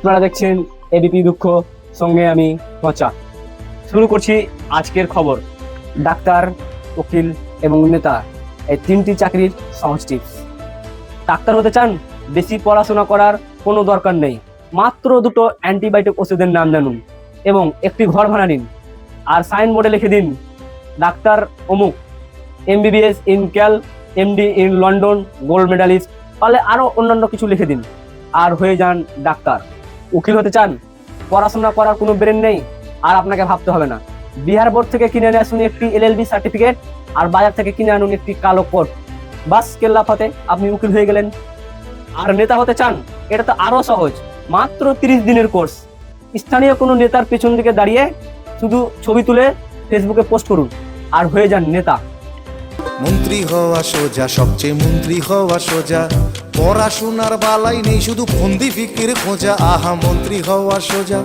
আপনারা দেখছেন এবিপি দুঃখ, সঙ্গে আমি পচা। শুরু করছি আজকের খবর। ডাক্তার, উকিল এবং নেতা, এই তিনটি চাকরির সহজ টিপস। ডাক্তার হতে চান? বেশি পড়াশোনা করার কোনো দরকার নেই। মাত্র দুটো অ্যান্টিবায়োটিক ওষুধের নাম জানুন এবং একটি ঘর ভাড়া নিন, আর সাইনবোর্ডে লিখে দিন ডাক্তার অমুক, MBBS in Cal, MD in London, gold medalist, পারলে আরও অন্যান্য কিছু লিখে দিন, আর হয়ে যান ডাক্তার। উকিল হতে চান? পড়াশোনা করার কোনো ব্রেন নেই, আর আপনাকে ভাবতে হবে না। বিহার বোর্ড থেকে কিনে নিয়ে আসুন একটি এলএলবি সার্টিফিকেট, আর বাজার থেকে কিনে আনুন একটি কালো কোট। বাস কেল্লা ফাতে, আপনি উকিল হয়ে গেলেন। আর নেতা হতে চান? এটা তো আরো সহজ। মাত্র 30 দিনের কোর্স। স্থানীয় কোনো নেতার পেছন দিকে দাঁড়িয়ে শুধু ছবি তুলে ফেসবুকে পোস্ট করুন, আর হয়ে যান নেতা। মন্ত্রী হওয়া সোজা, সবচেয়ে মন্ত্রী হওয়া সোজা। পড়াশোনার বালাই নেই, শুধু ফন্দি ফিকির খোঁজা। আহা, মন্ত্রী হওয়া সোজা।